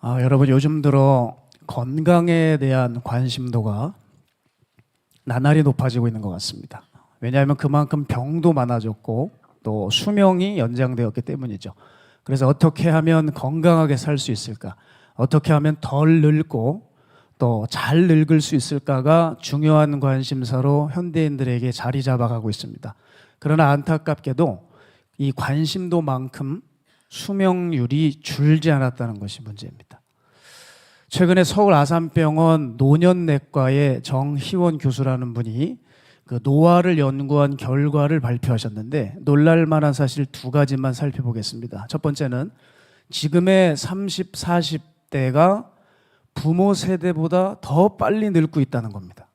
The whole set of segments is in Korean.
여러분 요즘 들어 건강에 대한 관심도가 나날이 높아지고 있는 것 같습니다. 왜냐하면 그만큼 병도 많아졌고 또 수명이 연장되었기 때문이죠. 그래서 어떻게 하면 건강하게 살 수 있을까? 어떻게 하면 덜 늙고 또 잘 늙을 수 있을까가 중요한 관심사로 현대인들에게 자리 잡아가고 있습니다. 그러나 안타깝게도 이 관심도만큼 수명률이 줄지 않았다는 것이 문제입니다. 최근에 서울 아산병원 노년내과의 정희원 교수라는 분이 그 노화를 연구한 결과를 발표하셨는데 놀랄 만한 사실 두 가지만 살펴보겠습니다. 첫 번째는 지금의 30, 40대가 부모 세대보다 더 빨리 늙고 있다는 겁니다.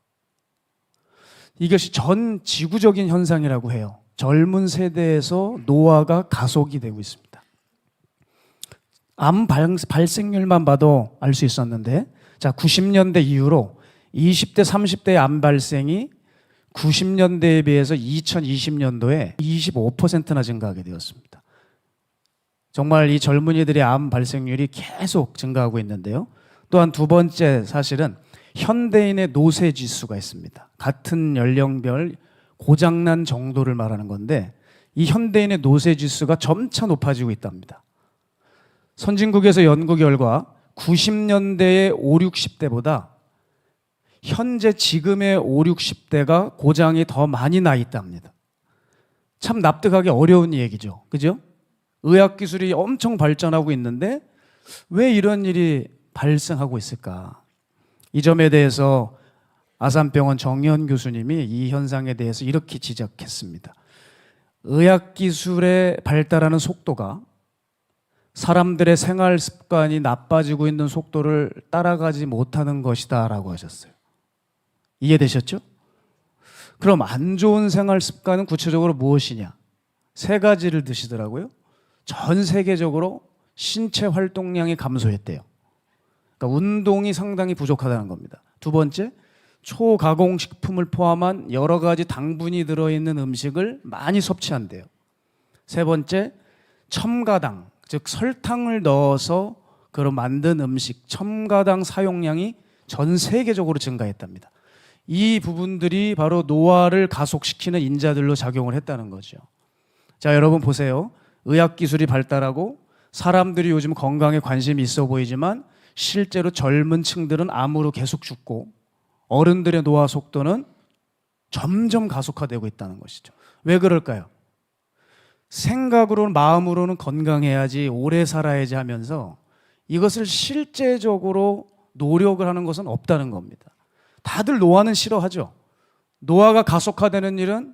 이것이 전 지구적인 현상이라고 해요. 젊은 세대에서 노화가 가속이 되고 있습니다. 암 발생률만 봐도 알 수 있었는데, 자, 90년대 이후로 20대, 30대의 암 발생이 90년대에 비해서 2020년도에 25%나 증가하게 되었습니다. 정말 이 젊은이들의 암 발생률이 계속 증가하고 있는데요. 또한 두 번째 사실은 현대인의 노쇠 지수가 있습니다. 같은 연령별 고장난 정도를 말하는 건데 이 현대인의 노쇠 지수가 점차 높아지고 있답니다. 선진국에서 연구 결과 90년대의 5, 60대보다 현재 지금의 5, 60대가 고장이 더 많이 나 있답니다. 참 납득하기 어려운 얘기죠. 그죠? 의학기술이 엄청 발전하고 있는데 왜 이런 일이 발생하고 있을까? 이 점에 대해서 아산병원 정희원 교수님이 이 현상에 대해서 이렇게 지적했습니다. 의학기술의 발달하는 속도가 사람들의 생활 습관이 나빠지고 있는 속도를 따라가지 못하는 것이다 라고 하셨어요. 이해되셨죠? 그럼 안 좋은 생활 습관은 구체적으로 무엇이냐? 세 가지를 드시더라고요. 전 세계적으로 신체 활동량이 감소했대요. 그러니까 운동이 상당히 부족하다는 겁니다. 두 번째, 초가공식품을 포함한 여러 가지 당분이 들어있는 음식을 많이 섭취한대요. 세 번째, 첨가당, 즉 설탕을 넣어서 만든 음식, 첨가당 사용량이 전 세계적으로 증가했답니다. 이 부분들이 바로 노화를 가속시키는 인자들로 작용을 했다는 거죠. 자, 여러분 보세요. 의학기술이 발달하고 사람들이 요즘 건강에 관심이 있어 보이지만 실제로 젊은 층들은 암으로 계속 죽고 어른들의 노화 속도는 점점 가속화되고 있다는 것이죠. 왜 그럴까요? 생각으로는 마음으로는 건강해야지 오래 살아야지 하면서 이것을 실제적으로 노력을 하는 것은 없다는 겁니다. 다들 노화는 싫어하죠. 노화가 가속화되는 일은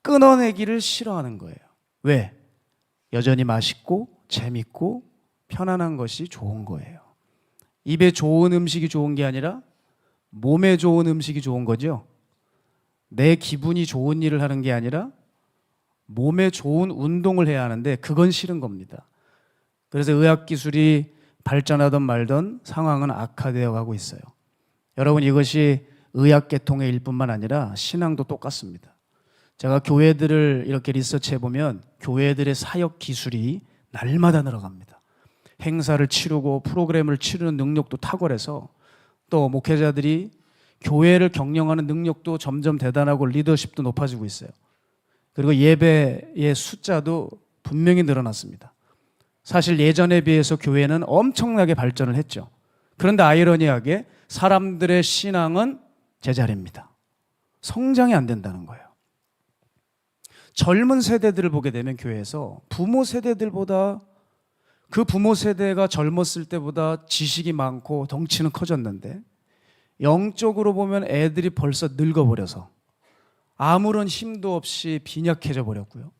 끊어내기를 싫어하는 거예요. 왜? 여전히 맛있고 재밌고 편안한 것이 좋은 거예요. 입에 좋은 음식이 좋은 게 아니라 몸에 좋은 음식이 좋은 거죠. 내 기분이 좋은 일을 하는 게 아니라 몸에 좋은 운동을 해야 하는데 그건 싫은 겁니다. 그래서 의학기술이 발전하던 말던 상황은 악화되어 가고 있어요. 여러분, 이것이 의학계통의 일뿐만 아니라 신앙도 똑같습니다. 제가 교회들을 이렇게 리서치해 보면 교회들의 사역 기술이 날마다 늘어갑니다. 행사를 치르고 프로그램을 치르는 능력도 탁월해서 또 목회자들이 교회를 경영하는 능력도 점점 대단하고 리더십도 높아지고 있어요. 그리고 예배의 숫자도 분명히 늘어났습니다. 사실 예전에 비해서 교회는 엄청나게 발전을 했죠. 그런데 아이러니하게 사람들의 신앙은 제자리입니다. 성장이 안 된다는 거예요. 젊은 세대들을 보게 되면 교회에서 부모 세대들보다 그 부모 세대가 젊었을 때보다 지식이 많고 덩치는 커졌는데 영적으로 보면 애들이 벌써 늙어버려서 아무런 힘도 없이 빈약해져 버렸고요.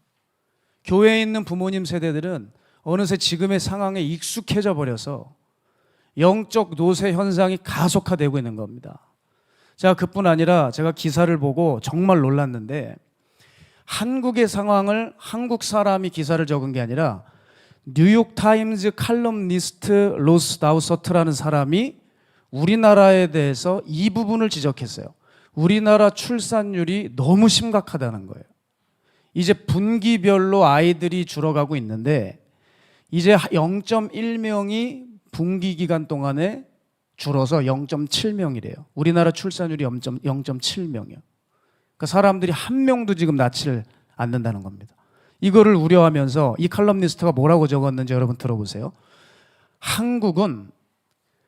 교회에 있는 부모님 세대들은 어느새 지금의 상황에 익숙해져 버려서 영적 노쇠 현상이 가속화되고 있는 겁니다. 자, 그뿐 아니라 제가 기사를 보고 정말 놀랐는데 한국의 상황을 한국 사람이 기사를 적은 게 아니라 뉴욕타임즈 칼럼니스트 로스 다우서트라는 사람이 우리나라에 대해서 이 부분을 지적했어요. 우리나라 출산율이 너무 심각하다는 거예요. 이제 분기별로 아이들이 줄어가고 있는데 이제 0.1명이 분기 기간 동안에 줄어서 0.7명이래요. 우리나라 출산율이 0.7명이요. 그러니까 사람들이 한 명도 지금 낳지를 않는다는 겁니다. 이거를 우려하면서 이 칼럼니스트가 뭐라고 적었는지 여러분 들어보세요. 한국은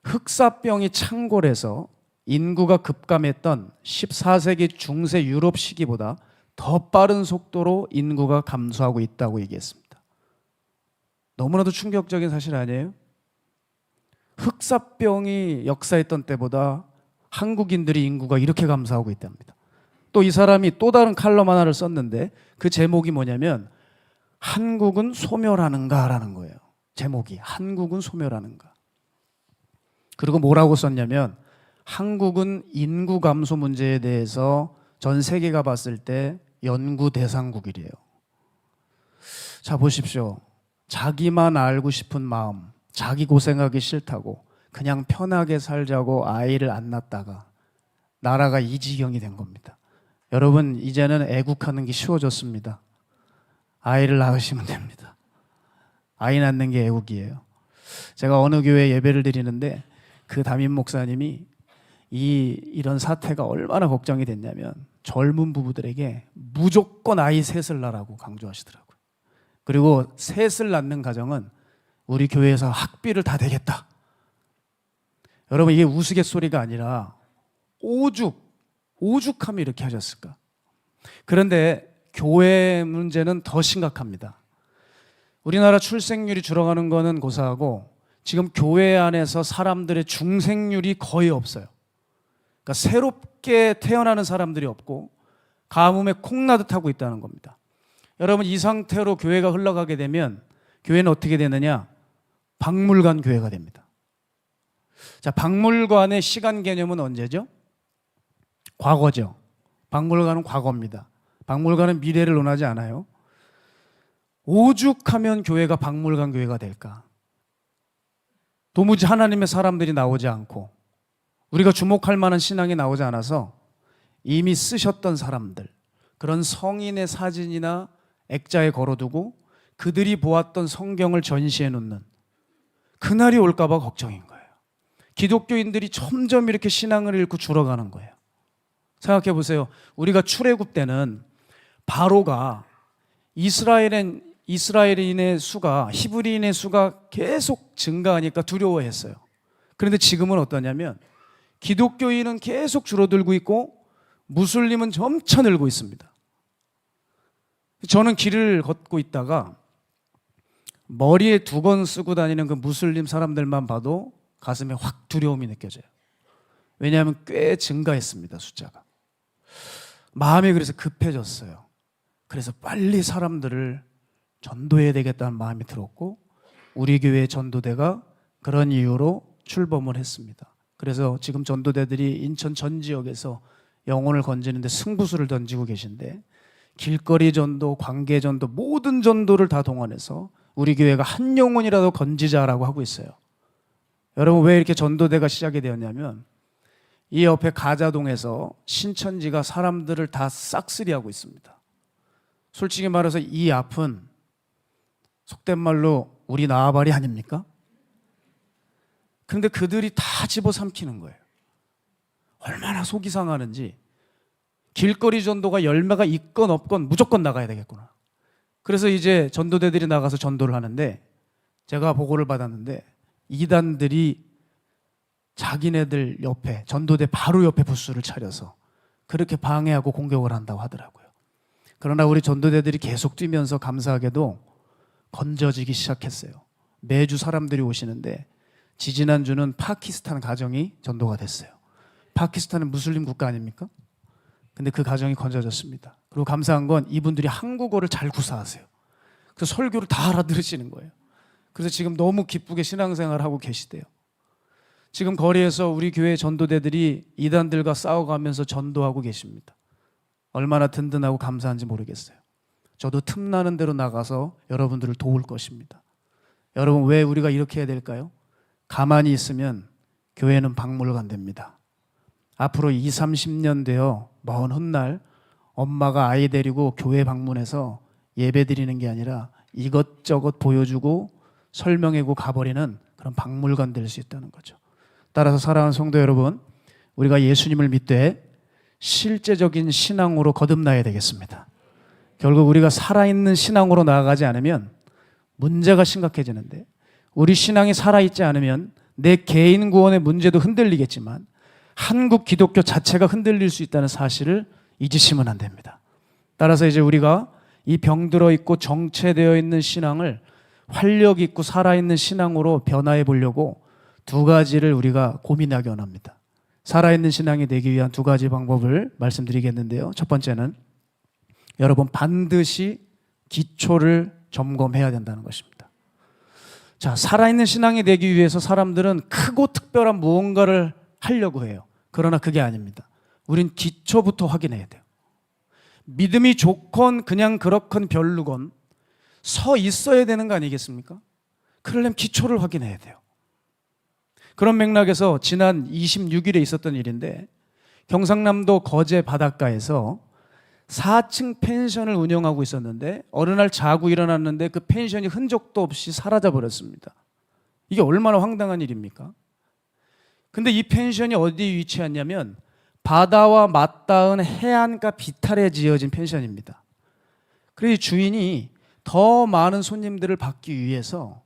흑사병이 창궐해서 인구가 급감했던 14세기 중세 유럽 시기보다 더 빠른 속도로 인구가 감소하고 있다고 얘기했습니다. 너무나도 충격적인 사실 아니에요? 흑사병이 역사했던 때보다 한국인들의 인구가 이렇게 감소하고 있답니다. 또 이 사람이 또 다른 칼럼 하나를 썼는데 그 제목이 뭐냐면 한국은 소멸하는가라는 거예요. 제목이 한국은 소멸하는가. 그리고 뭐라고 썼냐면 한국은 인구 감소 문제에 대해서 전 세계가 봤을 때 연구 대상국이래요. 자, 보십시오. 자기만 알고 싶은 마음, 자기 고생하기 싫다고 그냥 편하게 살자고 아이를 안 낳다가 나라가 이 지경이 된 겁니다. 여러분, 이제는 애국하는 게 쉬워졌습니다. 아이를 낳으시면 됩니다. 아이 낳는 게 애국이에요. 제가 어느 교회 예배를 드리는데 그 담임 목사님이 이런 사태가 얼마나 걱정이 됐냐면 젊은 부부들에게 무조건 아이 셋을 낳으라고 강조하시더라고요. 그리고 셋을 낳는 가정은 우리 교회에서 학비를 다 대겠다. 여러분, 이게 우스갯소리가 아니라 오죽하면 이렇게 하셨을까? 그런데 교회 문제는 더 심각합니다. 우리나라 출생률이 줄어가는 거는 고사하고 지금 교회 안에서 사람들의 중생률이 거의 없어요. 그러니까 새롭게 태어나는 사람들이 없고 가뭄에 콩나듯 하고 있다는 겁니다. 여러분, 이 상태로 교회가 흘러가게 되면 교회는 어떻게 되느냐? 박물관 교회가 됩니다. 자, 박물관의 시간 개념은 언제죠? 과거죠. 박물관은 과거입니다. 박물관은 미래를 논하지 않아요. 오죽하면 교회가 박물관 교회가 될까? 도무지 하나님의 사람들이 나오지 않고 우리가 주목할 만한 신앙이 나오지 않아서 이미 쓰셨던 사람들, 그런 성인의 사진이나 액자에 걸어두고 그들이 보았던 성경을 전시해 놓는 그날이 올까 봐 걱정인 거예요. 기독교인들이 점점 이렇게 신앙을 잃고 줄어가는 거예요. 생각해 보세요. 우리가 출애굽 때는 바로가 이스라엘인의 수가, 히브리인의 수가 계속 증가하니까 두려워했어요. 그런데 지금은 어떠냐면 기독교인은 계속 줄어들고 있고 무슬림은 점차 늘고 있습니다. 저는 길을 걷고 있다가 머리에 두건 쓰고 다니는 그 무슬림 사람들만 봐도 가슴에 확 두려움이 느껴져요. 왜냐하면 꽤 증가했습니다, 숫자가. 마음이 그래서 급해졌어요. 그래서 빨리 사람들을 전도해야 되겠다는 마음이 들었고 우리 교회 전도대가 그런 이유로 출범을 했습니다. 그래서 지금 전도대들이 인천 전 지역에서 영혼을 건지는데 승부수를 던지고 계신데 길거리 전도, 관계 전도, 모든 전도를 다 동원해서 우리 교회가 한 영혼이라도 건지자라고 하고 있어요. 여러분, 왜 이렇게 전도대가 시작이 되었냐면 이 옆에 가자동에서 신천지가 사람들을 다 싹쓸이하고 있습니다. 솔직히 말해서 이 앞은 속된 말로 우리 나아바리 아닙니까? 그런데 그들이 다 집어삼키는 거예요. 얼마나 속이 상하는지. 길거리 전도가 열매가 있건 없건 무조건 나가야 되겠구나. 그래서 이제 전도대들이 나가서 전도를 하는데 제가 보고를 받았는데 이단들이 자기네들 옆에, 전도대 바로 옆에 부스를 차려서 그렇게 방해하고 공격을 한다고 하더라고요. 그러나 우리 전도대들이 계속 뛰면서 감사하게도 건져지기 시작했어요. 매주 사람들이 오시는데 지지난주는 파키스탄 가정이 전도가 됐어요. 파키스탄은 무슬림 국가 아닙니까? 근데 그 가정이 건져졌습니다. 그리고 감사한 건 이분들이 한국어를 잘 구사하세요. 그래서 설교를 다 알아들으시는 거예요. 그래서 지금 너무 기쁘게 신앙생활을 하고 계시대요. 지금 거리에서 우리 교회 전도대들이 이단들과 싸워가면서 전도하고 계십니다. 얼마나 든든하고 감사한지 모르겠어요. 저도 틈나는 대로 나가서 여러분들을 도울 것입니다. 여러분, 왜 우리가 이렇게 해야 될까요? 가만히 있으면 교회는 박물관 됩니다. 앞으로 20, 30년 되어 먼 훗날 엄마가 아이 데리고 교회 방문해서 예배 드리는 게 아니라 이것저것 보여주고 설명하고 가버리는 그런 박물관 될 수 있다는 거죠. 따라서 사랑하는 성도 여러분, 우리가 예수님을 믿되 실제적인 신앙으로 거듭나야 되겠습니다. 결국 우리가 살아있는 신앙으로 나아가지 않으면 문제가 심각해지는데, 우리 신앙이 살아있지 않으면 내 개인 구원의 문제도 흔들리겠지만 한국 기독교 자체가 흔들릴 수 있다는 사실을 잊으시면 안 됩니다. 따라서 이제 우리가 이 병들어 있고 정체되어 있는 신앙을 활력 있고 살아있는 신앙으로 변화해 보려고 두 가지를 우리가 고민하기 원합니다. 살아있는 신앙이 되기 위한 두 가지 방법을 말씀드리겠는데요. 첫 번째는 여러분 반드시 기초를 점검해야 된다는 것입니다. 자, 살아있는 신앙이 되기 위해서 사람들은 크고 특별한 무언가를 하려고 해요. 그러나 그게 아닙니다. 우린 기초부터 확인해야 돼요. 믿음이 좋건 그냥 그렇건 별로건 서 있어야 되는 거 아니겠습니까? 그러려면 기초를 확인해야 돼요. 그런 맥락에서 지난 26일에 있었던 일인데, 경상남도 거제 바닷가에서 4층 펜션을 운영하고 있었는데 어느 날 자고 일어났는데 그 펜션이 흔적도 없이 사라져 버렸습니다. 이게 얼마나 황당한 일입니까? 근데 이 펜션이 어디에 위치했냐면 바다와 맞닿은 해안가 비탈에 지어진 펜션입니다. 그래서 주인이 더 많은 손님들을 받기 위해서,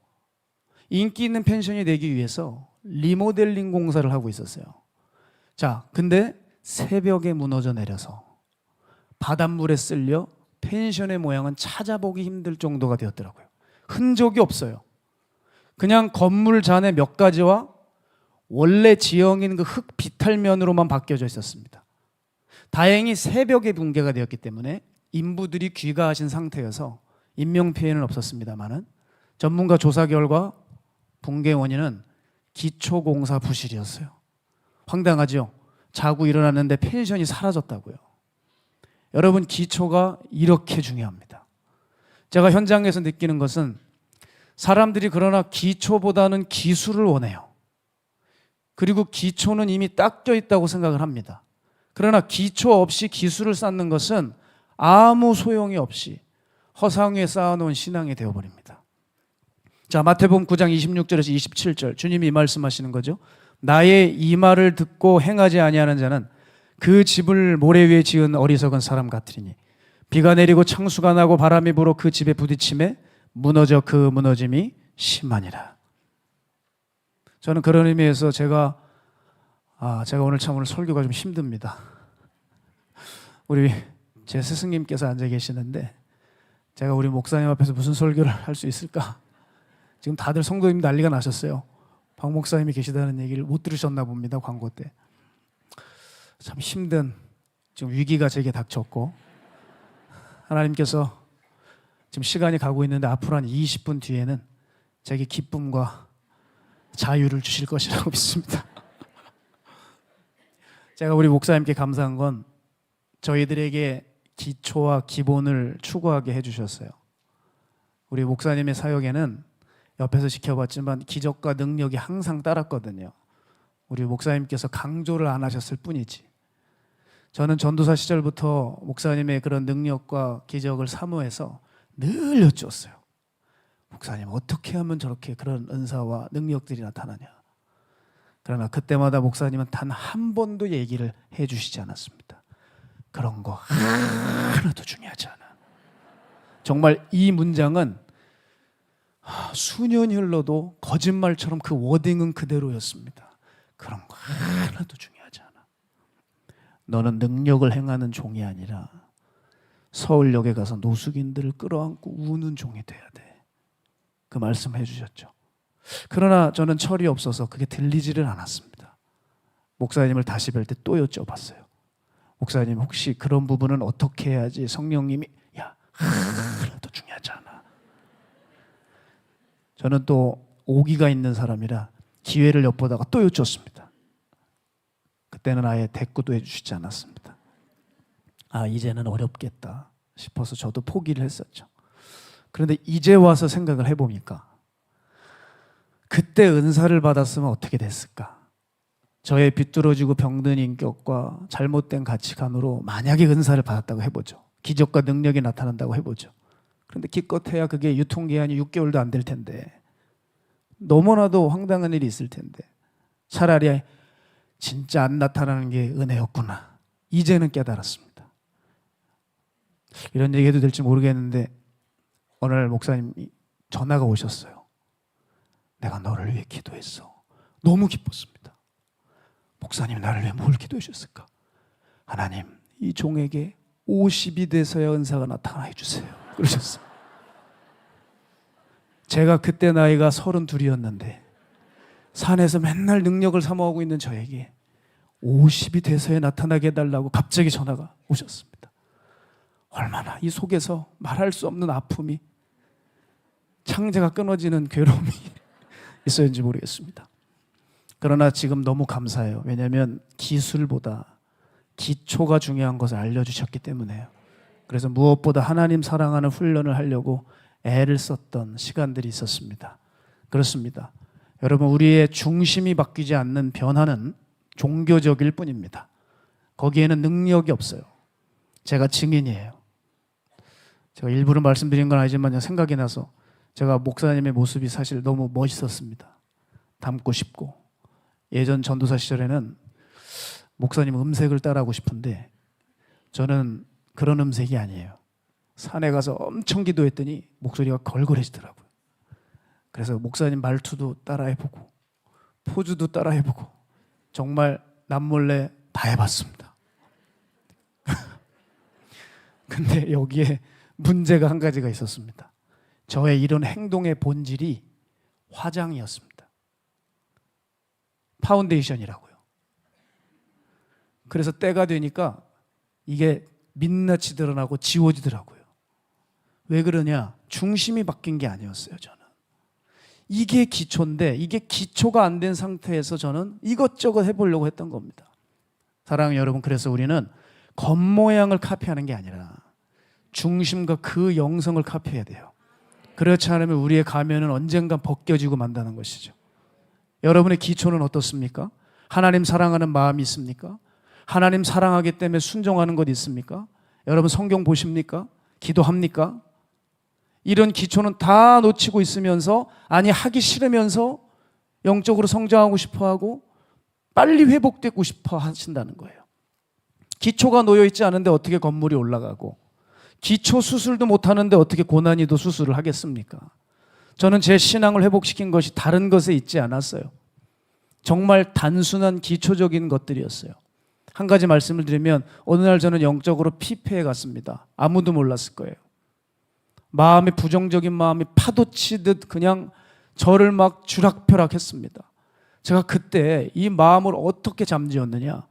인기 있는 펜션이 되기 위해서 리모델링 공사를 하고 있었어요. 자, 근데 새벽에 무너져 내려서 바닷물에 쓸려 펜션의 모양은 찾아보기 힘들 정도가 되었더라고요. 흔적이 없어요. 그냥 건물 잔해 몇 가지와 원래 지형인 그 흙 비탈면으로만 바뀌어져 있었습니다. 다행히 새벽에 붕괴가 되었기 때문에 인부들이 귀가하신 상태여서 인명피해는 없었습니다만은, 전문가 조사 결과 붕괴 원인은 기초공사 부실이었어요. 황당하죠? 자고 일어났는데 펜션이 사라졌다고요. 여러분, 기초가 이렇게 중요합니다. 제가 현장에서 느끼는 것은 사람들이 그러나 기초보다는 기술을 원해요. 그리고 기초는 이미 닦여 있다고 생각을 합니다. 그러나 기초 없이 기술을 쌓는 것은 아무 소용이 없이 허상 위에 쌓아놓은 신앙이 되어버립니다. 자, 마태복음 9장 26절에서 27절 주님이 이 말씀하시는 거죠. 나의 이 말을 듣고 행하지 아니하는 자는 그 집을 모래 위에 지은 어리석은 사람 같으리니 비가 내리고 창수가 나고 바람이 불어 그 집에 부딪힘에 무너져 그 무너짐이 심하니라. 저는 그런 의미에서 제가 오늘 설교가 좀 힘듭니다. 우리 제 스승님께서 앉아 계시는데 제가 우리 목사님 앞에서 무슨 설교를 할 수 있을까? 지금 다들 성도님 난리가 나셨어요. 박 목사님이 계시다는 얘기를 못 들으셨나 봅니다. 광고 때. 참 힘든 지금 위기가 제게 닥쳤고, 하나님께서 지금 시간이 가고 있는데 앞으로 한 20분 뒤에는 제게 기쁨과 자유를 주실 것이라고 믿습니다. 제가 우리 목사님께 감사한 건 저희들에게 기초와 기본을 추구하게 해주셨어요. 우리 목사님의 사역에는 옆에서 지켜봤지만 기적과 능력이 항상 따랐거든요. 우리 목사님께서 강조를 안 하셨을 뿐이지. 저는 전도사 시절부터 목사님의 그런 능력과 기적을 사모해서 늘 여쭈었어요. 목사님, 어떻게 하면 저렇게 그런 은사와 능력들이 나타나냐. 그러나 그때마다 목사님은 단 한 번도 얘기를 해주시지 않았습니다. 그런 거 하나도 중요하지 않아. 정말 이 문장은 수년이 흘러도 거짓말처럼 그 워딩은 그대로였습니다. 그런 거 하나도 중요하지 않아. 너는 능력을 행하는 종이 아니라 서울역에 가서 노숙인들을 끌어안고 우는 종이 돼야 돼. 그 말씀 해주셨죠. 그러나 저는 철이 없어서 그게 들리지를 않았습니다. 목사님을 다시 뵐 때 또 여쭤봤어요. 목사님, 혹시 그런 부분은 어떻게 해야지? 성령님이 하나도 중요하지 않아. 저는 또 오기가 있는 사람이라 기회를 엿보다가 또 여쭙습니다. 그때는 아예 대꾸도 해주시지 않았습니다. 이제는 어렵겠다 싶어서 저도 포기를 했었죠. 그런데 이제 와서 생각을 해보니까 그때 은사를 받았으면 어떻게 됐을까? 저의 비뚤어지고 병든 인격과 잘못된 가치관으로 만약에 은사를 받았다고 해보죠. 기적과 능력이 나타난다고 해보죠. 그런데 기껏해야 그게 유통기한이 6개월도 안 될 텐데 너무나도 황당한 일이 있을 텐데 차라리 진짜 안 나타나는 게 은혜였구나. 이제는 깨달았습니다. 이런 얘기해도 될지 모르겠는데 어느 날 목사님이 전화가 오셨어요. 내가 너를 위해 기도했어. 너무 기뻤습니다. 목사님 나를 위해 뭘 기도해 주셨을까? 하나님 이 종에게 50이 돼서야 은사가 나타나 주세요. 그러셨어요. 제가 그때 나이가 32이었는데 산에서 맨날 능력을 사모하고 있는 저에게 50이 돼서야 나타나게 해달라고 갑자기 전화가 오셨습니다. 얼마나 이 속에서 말할 수 없는 아픔이, 창자가 끊어지는 괴로움이 있었는지 모르겠습니다. 그러나 지금 너무 감사해요. 왜냐하면 기술보다 기초가 중요한 것을 알려주셨기 때문에요. 그래서 무엇보다 하나님 사랑하는 훈련을 하려고 애를 썼던 시간들이 있었습니다. 그렇습니다. 여러분, 우리의 중심이 바뀌지 않는 변화는 종교적일 뿐입니다. 거기에는 능력이 없어요. 제가 증인이에요. 제가 일부러 말씀드린 건 아니지만 생각이 나서 제가 목사님의 모습이 사실 너무 멋있었습니다. 닮고 싶고, 예전 전도사 시절에는 목사님 음색을 따라하고 싶은데 저는 그런 음색이 아니에요. 산에 가서 엄청 기도했더니 목소리가 걸걸해지더라고요. 그래서 목사님 말투도 따라해보고 포즈도 따라해보고 정말 남몰래 다 해봤습니다. 근데 여기에 문제가 한 가지가 있었습니다. 저의 이런 행동의 본질이 화장이었습니다. 파운데이션이라고요. 그래서 때가 되니까 이게 민낯이 드러나고 지워지더라고요. 왜 그러냐? 중심이 바뀐 게 아니었어요. 저는 이게 기초인데, 이게 기초가 안 된 상태에서 저는 이것저것 해보려고 했던 겁니다. 사랑하는 여러분, 그래서 우리는 겉모양을 카피하는 게 아니라 중심과 그 영성을 카피해야 돼요. 그렇지 않으면 우리의 가면은 언젠가 벗겨지고 만다는 것이죠. 여러분의 기초는 어떻습니까? 하나님 사랑하는 마음이 있습니까? 하나님 사랑하기 때문에 순종하는 것 있습니까? 여러분 성경 보십니까? 기도합니까? 이런 기초는 다 놓치고 있으면서, 아니 하기 싫으면서 영적으로 성장하고 싶어하고 빨리 회복되고 싶어 하신다는 거예요. 기초가 놓여있지 않은데 어떻게 건물이 올라가고, 기초 수술도 못하는데 어떻게 고난이도 수술을 하겠습니까? 저는 제 신앙을 회복시킨 것이 다른 것에 있지 않았어요. 정말 단순한 기초적인 것들이었어요. 한 가지 말씀을 드리면, 어느 날 저는 영적으로 피폐해 갔습니다. 아무도 몰랐을 거예요. 마음의 부정적인 마음이 파도치듯 그냥 저를 막 주락펴락했습니다. 제가 그때 이 마음을 어떻게 잠재웠느냐?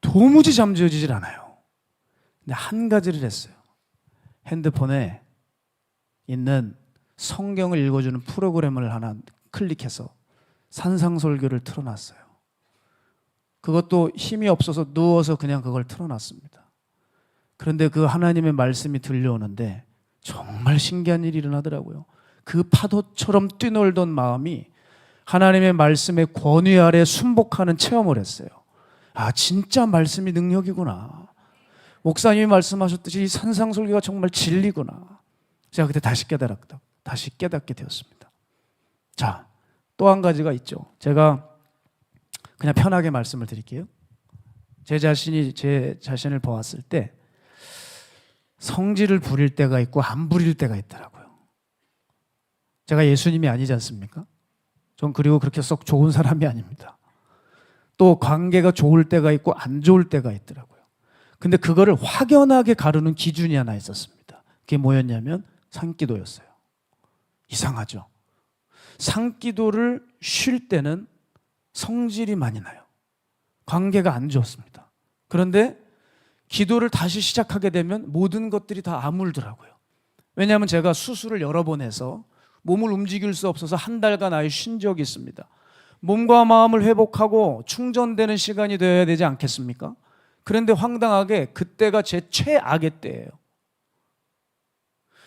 도무지 잠재워지질 않아요. 근데 한 가지를 했어요. 핸드폰에 있는 성경을 읽어주는 프로그램을 하나 클릭해서 산상설교를 틀어놨어요. 그것도 힘이 없어서 누워서 그냥 그걸 틀어놨습니다. 그런데 그 하나님의 말씀이 들려오는데 정말 신기한 일이 일어나더라고요. 그 파도처럼 뛰놀던 마음이 하나님의 말씀의 권위 아래 순복하는 체험을 했어요. 아, 진짜 말씀이 능력이구나. 목사님이 말씀하셨듯이 이 산상설교가 정말 진리구나. 제가 그때 다시 깨닫게 되었습니다. 자, 또 한 가지가 있죠. 제가 그냥 편하게 말씀을 드릴게요. 제 자신을 보았을 때 성질을 부릴 때가 있고 안 부릴 때가 있더라고요. 제가 예수님이 아니지 않습니까? 전 그리고 그렇게 썩 좋은 사람이 아닙니다. 또 관계가 좋을 때가 있고 안 좋을 때가 있더라고요. 근데 그거를 확연하게 가르는 기준이 하나 있었습니다. 그게 뭐였냐면 산기도였어요. 이상하죠? 산기도를 쉴 때는 성질이 많이 나요. 관계가 안 좋습니다. 그런데 기도를 다시 시작하게 되면 모든 것들이 다 아물더라고요. 왜냐하면 제가 수술을 여러 번 해서 몸을 움직일 수 없어서 한 달간 아예 쉰 적이 있습니다. 몸과 마음을 회복하고 충전되는 시간이 되어야 되지 않겠습니까? 그런데 황당하게 그때가 제 최악의 때예요.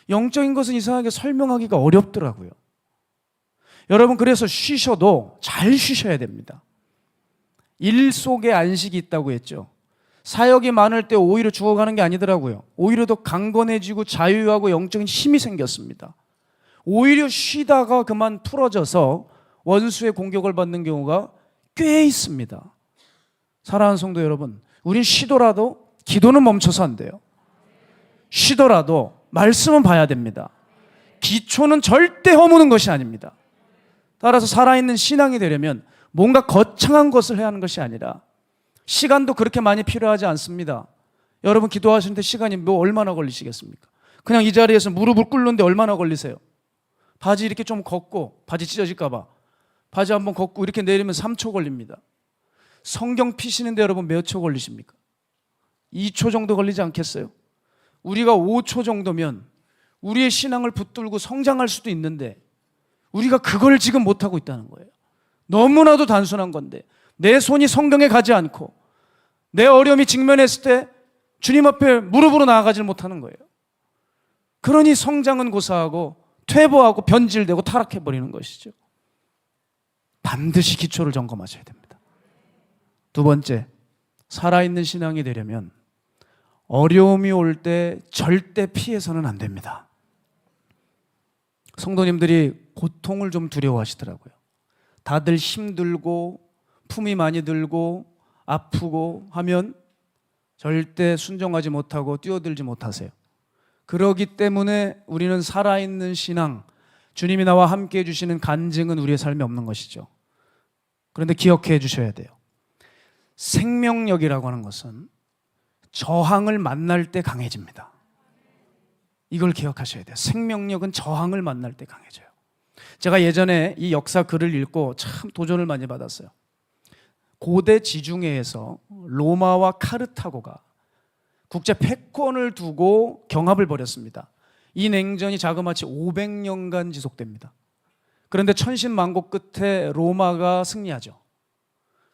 영적인 것은 이상하게 설명하기가 어렵더라고요. 여러분, 그래서 쉬셔도 잘 쉬셔야 됩니다. 일 속에 안식이 있다고 했죠. 사역이 많을 때 오히려 죽어가는 게 아니더라고요. 오히려 더 강건해지고 자유하고 영적인 힘이 생겼습니다. 오히려 쉬다가 그만 풀어져서 원수의 공격을 받는 경우가 꽤 있습니다. 사랑하는 성도 여러분, 우린 쉬더라도 기도는 멈춰서 안 돼요. 쉬더라도 말씀은 봐야 됩니다. 기초는 절대 허무는 것이 아닙니다. 따라서 살아있는 신앙이 되려면 뭔가 거창한 것을 해야 하는 것이 아니라 시간도 그렇게 많이 필요하지 않습니다. 여러분 기도하시는데 시간이 얼마나 걸리시겠습니까? 그냥 이 자리에서 무릎을 꿇는데 얼마나 걸리세요? 바지 이렇게 좀 걷고, 바지 찢어질까 봐 바지 한번 걷고 이렇게 내리면 3초 걸립니다. 성경 피시는데 여러분 몇 초 걸리십니까? 2초 정도 걸리지 않겠어요? 우리가 5초 정도면 우리의 신앙을 붙들고 성장할 수도 있는데 우리가 그걸 지금 못하고 있다는 거예요. 너무나도 단순한 건데 내 손이 성경에 가지 않고 내 어려움이 직면했을 때 주님 앞에 무릎으로 나아가지 못하는 거예요. 그러니 성장은 고사하고 퇴보하고 변질되고 타락해버리는 것이죠. 반드시 기초를 점검하셔야 됩니다. 두 번째, 살아있는 신앙이 되려면 어려움이 올 때 절대 피해서는 안 됩니다. 성도님들이 고통을 좀 두려워하시더라고요. 다들 힘들고 품이 많이 들고 아프고 하면 절대 순종하지 못하고 뛰어들지 못하세요. 그러기 때문에 우리는 살아있는 신앙, 주님이 나와 함께 해주시는 간증은 우리의 삶에 없는 것이죠. 그런데 기억해 주셔야 돼요. 생명력이라고 하는 것은 저항을 만날 때 강해집니다. 이걸 기억하셔야 돼요. 생명력은 저항을 만날 때 강해져요. 제가 예전에 이 역사 글을 읽고 참 도전을 많이 받았어요. 고대 지중해에서 로마와 카르타고가 국제 패권을 두고 경합을 벌였습니다. 이 냉전이 자그마치 500년간 지속됩니다. 그런데 천신만고 끝에 로마가 승리하죠.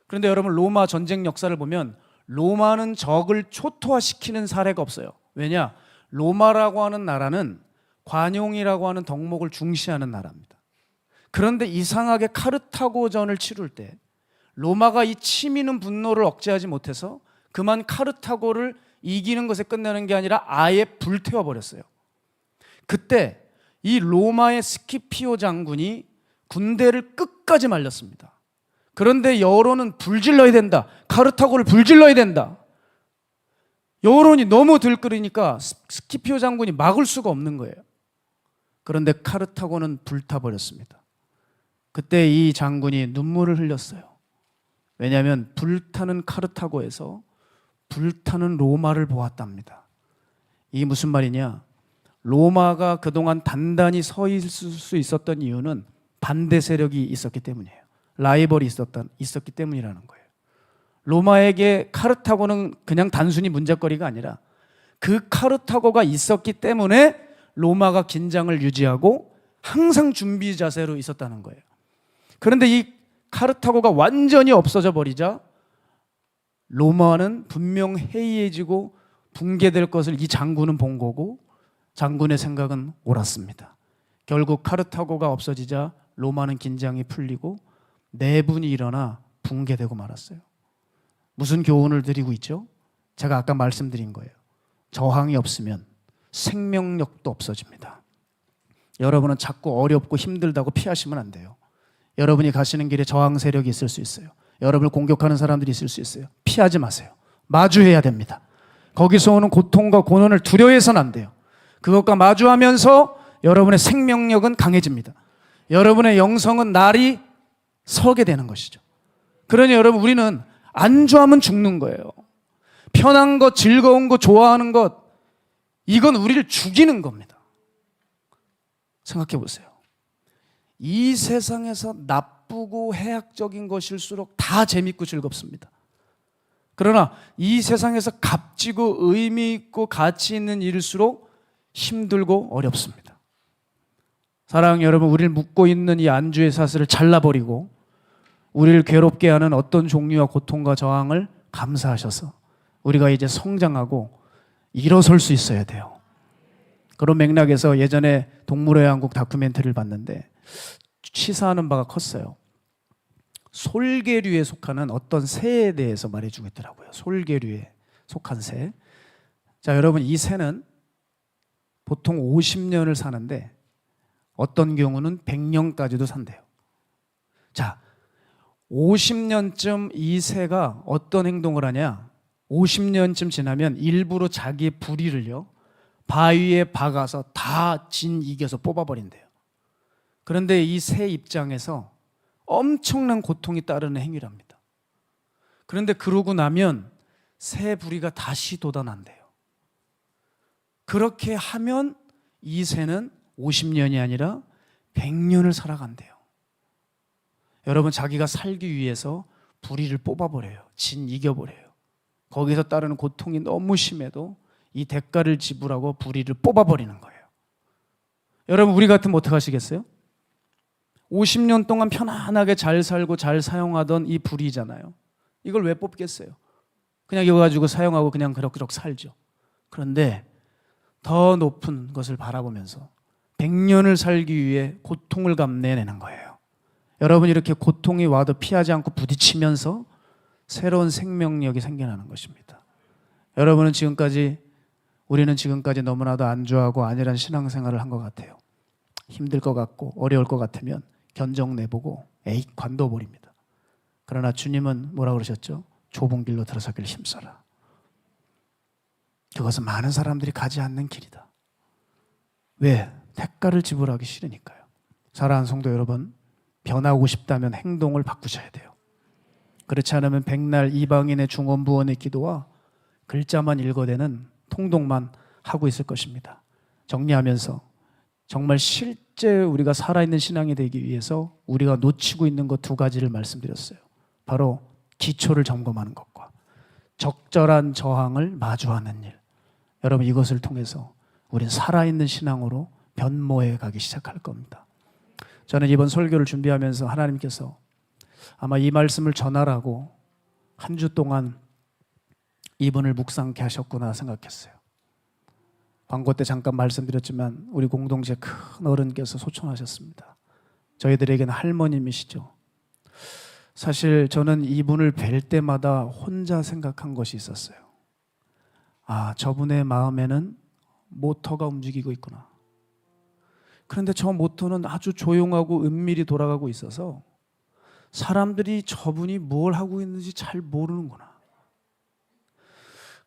그런데 여러분 로마 전쟁 역사를 보면 로마는 적을 초토화시키는 사례가 없어요. 왜냐? 로마라고 하는 나라는 관용이라고 하는 덕목을 중시하는 나라입니다. 그런데 이상하게 카르타고전을 치룰 때 로마가 이 치미는 분노를 억제하지 못해서 그만 카르타고를 이기는 것에 끝내는 게 아니라 아예 불태워버렸어요. 그때 이 로마의 스키피오 장군이 군대를 끝까지 말렸습니다. 그런데 여론은 불질러야 된다. 카르타고를 불질러야 된다. 여론이 너무 들끓으니까 스키피오 장군이 막을 수가 없는 거예요. 그런데 카르타고는 불타버렸습니다. 그때 이 장군이 눈물을 흘렸어요. 왜냐하면 불타는 카르타고에서 불타는 로마를 보았답니다. 이게 무슨 말이냐? 로마가 그동안 단단히 서 있을 수 있었던 이유는 반대 세력이 있었기 때문이에요. 라이벌이 있었기 때문이라는 거예요. 로마에게 카르타고는 그냥 단순히 문제거리가 아니라 그 카르타고가 있었기 때문에 로마가 긴장을 유지하고 항상 준비 자세로 있었다는 거예요. 그런데 이 카르타고가 완전히 없어져 버리자 로마는 분명 해이해지고 붕괴될 것을 이 장군은 본 거고 장군의 생각은 옳았습니다. 결국 카르타고가 없어지자 로마는 긴장이 풀리고 내분이 일어나 붕괴되고 말았어요. 무슨 교훈을 드리고 있죠? 제가 아까 말씀드린 거예요. 저항이 없으면 생명력도 없어집니다. 여러분은 자꾸 어렵고 힘들다고 피하시면 안 돼요. 여러분이 가시는 길에 저항 세력이 있을 수 있어요. 여러분을 공격하는 사람들이 있을 수 있어요. 피하지 마세요. 마주해야 됩니다. 거기서 오는 고통과 고난을 두려워해서는 안 돼요. 그것과 마주하면서 여러분의 생명력은 강해집니다. 여러분의 영성은 날이 서게 되는 것이죠. 그러니 여러분 우리는 안주하면 죽는 거예요. 편한 것, 즐거운 것, 좋아하는 것 이건 우리를 죽이는 겁니다. 생각해 보세요. 이 세상에서 나쁘고 해악적인 것일수록 다 재밌고 즐겁습니다. 그러나 이 세상에서 값지고 의미 있고 가치 있는 일일수록 힘들고 어렵습니다. 사랑하는 여러분, 우리를 묶고 있는 이 안주의 사슬을 잘라버리고 우리를 괴롭게 하는 어떤 종류와 고통과 저항을 감사하셔서 우리가 이제 성장하고 일어설 수 있어야 돼요. 그런 맥락에서 예전에 동물의 왕국 다큐멘터리를 봤는데 시사하는 바가 컸어요. 솔개류에 속하는 어떤 새에 대해서 말해주고 있더라고요. 솔개류에 속한 새. 자, 여러분 이 새는 보통 50년을 사는데 어떤 경우는 100년까지도 산대요. 자, 50년쯤 이 새가 어떤 행동을 하냐? 50년쯤 지나면 일부러 자기의 부리를요, 바위에 박아서 다 진 이겨서 뽑아버린대요. 그런데 이 새 입장에서 엄청난 고통이 따르는 행위랍니다. 그런데 그러고 나면 새 부리가 다시 돋아난대요. 그렇게 하면 이 새는 50년이 아니라 100년을 살아간대요. 여러분, 자기가 살기 위해서 부리를 뽑아버려요. 진 이겨버려요. 거기서 따르는 고통이 너무 심해도 이 대가를 지불하고 부리를 뽑아버리는 거예요. 여러분, 우리 같으면 어떡하시겠어요? 50년 동안 편안하게 잘 살고 잘 사용하던 이 부리잖아요. 이걸 왜 뽑겠어요? 그냥 이거 가지고 사용하고 그냥 그럭저럭 살죠. 그런데 더 높은 것을 바라보면서 100년을 살기 위해 고통을 감내내는 거예요. 여러분, 이렇게 고통이 와도 피하지 않고 부딪히면서 새로운 생명력이 생겨나는 것입니다. 우리는 지금까지 너무나도 안주하고 안일한 신앙생활을 한 것 같아요. 힘들 것 같고 어려울 것 같으면 견적 내보고 에이 관둬버립니다. 그러나 주님은 뭐라 그러셨죠? 좁은 길로 들어서길 힘써라. 그것은 많은 사람들이 가지 않는 길이다. 왜? 대가를 지불하기 싫으니까요. 사랑하는 성도 여러분, 변하고 싶다면 행동을 바꾸셔야 돼요. 그렇지 않으면 백날 이방인의 중언부언의 기도와 글자만 읽어대는 통독만 하고 있을 것입니다. 정리하면서 정말 실제 우리가 살아있는 신앙이 되기 위해서 우리가 놓치고 있는 것 두 가지를 말씀드렸어요. 바로 기초를 점검하는 것과 적절한 저항을 마주하는 일. 여러분, 이것을 통해서 우린 살아있는 신앙으로 변모해 가기 시작할 겁니다. 저는 이번 설교를 준비하면서 하나님께서 아마 이 말씀을 전하라고 한 주 동안 이분을 묵상케 하셨구나 생각했어요. 광고 때 잠깐 말씀드렸지만 우리 공동체 큰 어른께서 소천하셨습니다. 저희들에게는 할머님이시죠. 사실 저는 이분을 뵐 때마다 혼자 생각한 것이 있었어요. 아, 저분의 마음에는 모터가 움직이고 있구나. 그런데 저 모터는 아주 조용하고 은밀히 돌아가고 있어서 사람들이 저분이 뭘 하고 있는지 잘 모르는구나.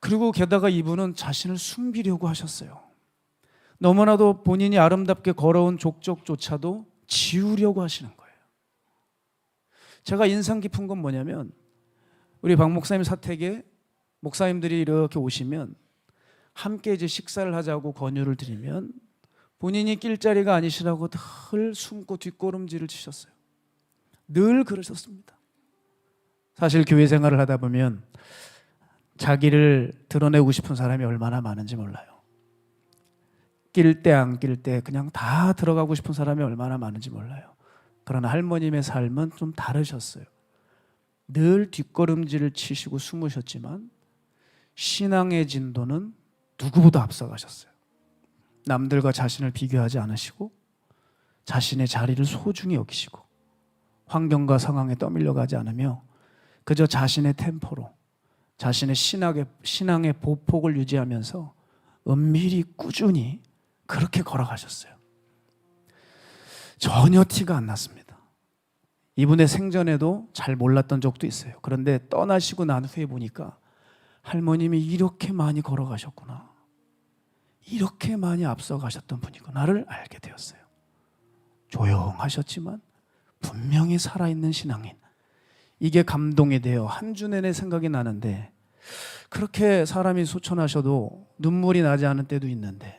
그리고 게다가 이분은 자신을 숨기려고 하셨어요. 너무나도 본인이 아름답게 걸어온 족적조차도 지우려고 하시는 거예요. 제가 인상 깊은 건 뭐냐면 우리 박 목사님 사택에 목사님들이 이렇게 오시면 함께 이제 식사를 하자고 권유를 드리면 본인이 낄 자리가 아니시라고 늘 숨고 뒷걸음질을 치셨어요. 늘 그러셨습니다. 사실 교회 생활을 하다 보면 자기를 드러내고 싶은 사람이 얼마나 많은지 몰라요. 낄 때 안 낄 때 그냥 다 들어가고 싶은 사람이 얼마나 많은지 몰라요. 그러나 할머님의 삶은 좀 다르셨어요. 늘 뒷걸음질을 치시고 숨으셨지만 신앙의 진도는 누구보다 앞서가셨어요. 남들과 자신을 비교하지 않으시고 자신의 자리를 소중히 여기시고 환경과 상황에 떠밀려가지 않으며 그저 자신의 템포로 자신의 신앙의 보폭을 유지하면서 은밀히 꾸준히 그렇게 걸어가셨어요. 전혀 티가 안 났습니다. 이분의 생전에도 잘 몰랐던 적도 있어요. 그런데 떠나시고 난 후에 보니까 할머님이 이렇게 많이 걸어가셨구나, 이렇게 많이 앞서가셨던 분이구나를 알게 되었어요. 조용하셨지만 분명히 살아있는 신앙인, 이게 감동이 돼요. 한 주 내내 생각이 나는데 그렇게 사람이 소천하셔도 눈물이 나지 않은 때도 있는데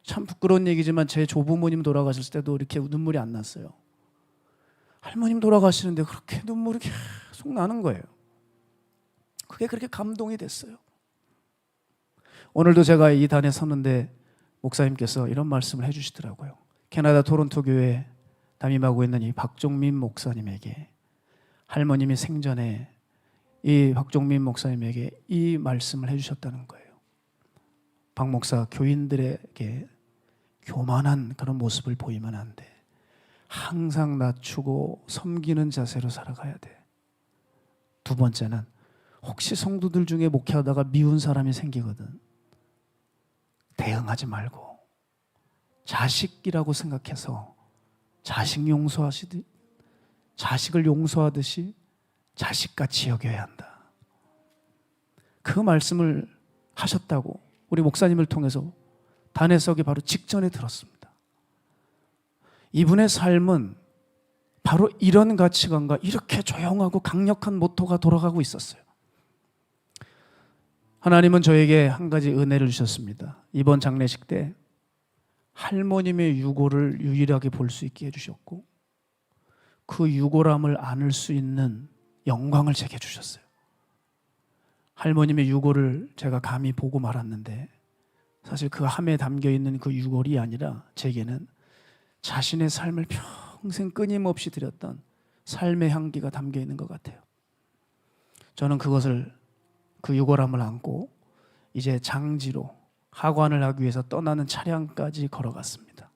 참 부끄러운 얘기지만 제 조부모님 돌아가셨을 때도 이렇게 눈물이 안 났어요. 할머님 돌아가시는데 그렇게 눈물이 계속 나는 거예요. 그게 그렇게 감동이 됐어요. 오늘도 제가 이 단에 섰는데 목사님께서 이런 말씀을 해주시더라고요. 캐나다 토론토 교회에 담임하고 있는 이 박종민 목사님에게 할머님이 생전에 이 박종민 목사님에게 이 말씀을 해주셨다는 거예요. 박 목사, 교인들에게 교만한 그런 모습을 보이면 안 돼. 항상 낮추고 섬기는 자세로 살아가야 돼. 두 번째는 혹시 성도들 중에 목회하다가 미운 사람이 생기거든, 대응하지 말고 자식이라고 생각해서 자식 용서하시듯 자식을 용서하듯이 자식같이 여겨야 한다. 그 말씀을 하셨다고 우리 목사님을 통해서 단회석이 바로 직전에 들었습니다. 이분의 삶은 바로 이런 가치관과 이렇게 조용하고 강력한 모토가 돌아가고 있었어요. 하나님은 저에게 한 가지 은혜를 주셨습니다. 이번 장례식 때 할머님의 유골을 유일하게 볼 수 있게 해주셨고 그 유골함을 안을 수 있는 영광을 제게 주셨어요. 할머님의 유골을 제가 감히 보고 말았는데 사실 그 함에 담겨있는 그 유골이 아니라 제게는 자신의 삶을 평생 끊임없이 드렸던 삶의 향기가 담겨있는 것 같아요. 저는 그 유골함을 안고 이제 장지로 하관을 하기 위해서 떠나는 차량까지 걸어갔습니다.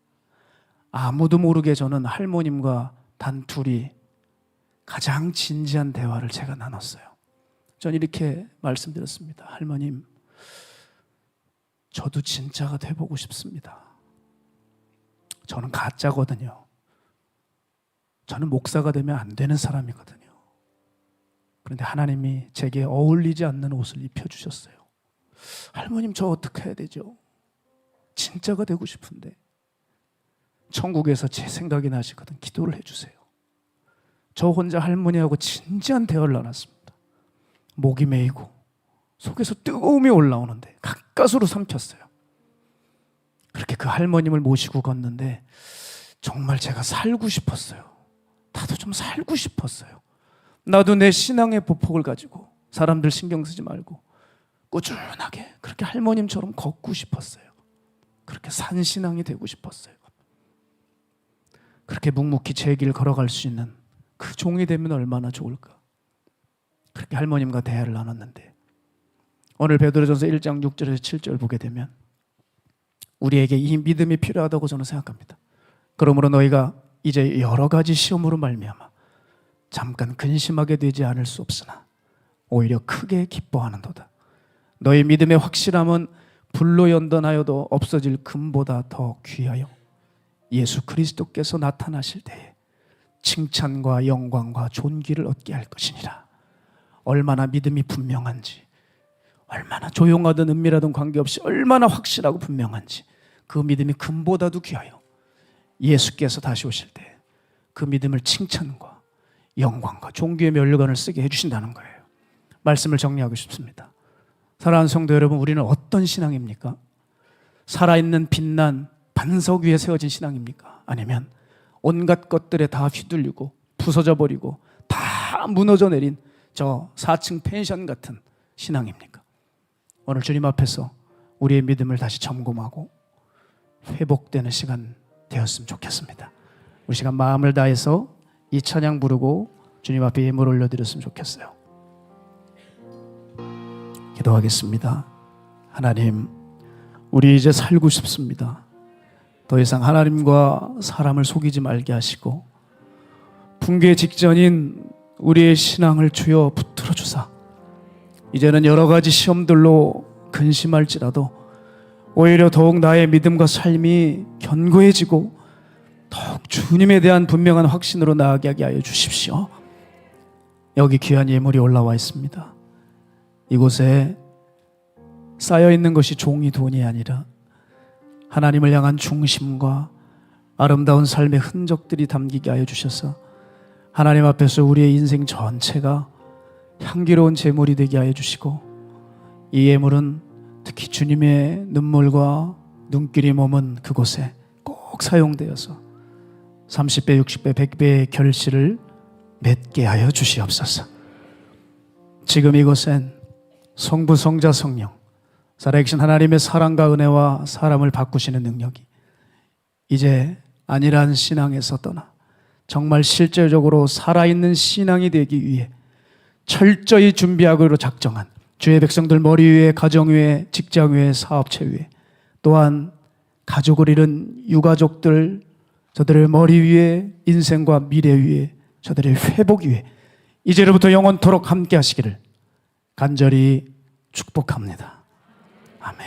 아무도 모르게 저는 할머님과 단둘이 가장 진지한 대화를 제가 나눴어요. 전 이렇게 말씀드렸습니다. 할머님, 저도 진짜가 돼보고 싶습니다. 저는 가짜거든요. 저는 목사가 되면 안 되는 사람이거든요. 그런데 하나님이 제게 어울리지 않는 옷을 입혀주셨어요. 할머님, 저 어떻게 해야 되죠? 진짜가 되고 싶은데 천국에서 제 생각이 나시거든. 기도를 해주세요. 저 혼자 할머니하고 진지한 대화를 나눴습니다. 목이 메이고 속에서 뜨거움이 올라오는데 가까스로 삼켰어요. 그렇게 그 할머님을 모시고 걷는데 정말 제가 살고 싶었어요. 나도 좀 살고 싶었어요. 나도 내 신앙의 보폭을 가지고 사람들 신경 쓰지 말고 꾸준하게 그렇게 할머님처럼 걷고 싶었어요. 그렇게 산신앙이 되고 싶었어요. 그렇게 묵묵히 제 길 걸어갈 수 있는 그 종이 되면 얼마나 좋을까. 그렇게 할머님과 대화를 나눴는데 오늘 베드로전서 1장 6절에서 7절 보게 되면 우리에게 이 믿음이 필요하다고 저는 생각합니다. 그러므로 너희가 이제 여러 가지 시험으로 말미암아 잠깐 근심하게 되지 않을 수 없으나 오히려 크게 기뻐하는도다. 너희 믿음의 확실함은 불로 연단하여도 없어질 금보다 더 귀하여 예수 그리스도께서 나타나실 때에 칭찬과 영광과 존귀를 얻게 할 것이니라. 얼마나 믿음이 분명한지, 얼마나 조용하든 은밀하든 관계없이 얼마나 확실하고 분명한지 그 믿음이 금보다도 귀하여 예수께서 다시 오실 때 그 믿음을 칭찬과 영광과 존귀의 면류관을 쓰게 해주신다는 거예요. 말씀을 정리하고 싶습니다. 사랑하는 성도 여러분, 우리는 어떤 신앙입니까? 살아있는 빛난 반석 위에 세워진 신앙입니까? 아니면 온갖 것들에 다 휘둘리고 부서져 버리고 다 무너져 내린 저 4층 펜션 같은 신앙입니까? 오늘 주님 앞에서 우리의 믿음을 다시 점검하고 회복되는 시간 되었으면 좋겠습니다. 우리 시간 마음을 다해서 이 찬양 부르고 주님 앞에 예물 올려드렸으면 좋겠어요. 기도하겠습니다. 하나님, 우리 이제 살고 싶습니다. 더 이상 하나님과 사람을 속이지 말게 하시고 붕괴 직전인 우리의 신앙을 주여 붙들어 주사 이제는 여러 가지 시험들로 근심할지라도 오히려 더욱 나의 믿음과 삶이 견고해지고 더욱 주님에 대한 분명한 확신으로 나아가게 하여 주십시오. 여기 귀한 예물이 올라와 있습니다. 이곳에 쌓여있는 것이 종이 돈이 아니라 하나님을 향한 중심과 아름다운 삶의 흔적들이 담기게 하여 주셔서 하나님 앞에서 우리의 인생 전체가 향기로운 제물이 되게 하여 주시고 이 예물은 특히 주님의 눈물과 눈길이 머문 그곳에 꼭 사용되어서 30배, 60배, 100배의 결실을 맺게 하여 주시옵소서. 지금 이곳엔 성부, 성자, 성령 살아계신 하나님의 사랑과 은혜와 사람을 바꾸시는 능력이 이제 안일한 신앙에서 떠나 정말 실제적으로 살아있는 신앙이 되기 위해 철저히 준비하기로 작정한 주의 백성들 머리 위에, 가정 위에, 직장 위에, 사업체 위에, 또한 가족을 잃은 유가족들 저들의 머리 위에, 인생과 미래 위에, 저들의 회복 위에 이제로부터 영원토록 함께 하시기를 간절히 축복합니다. 아멘.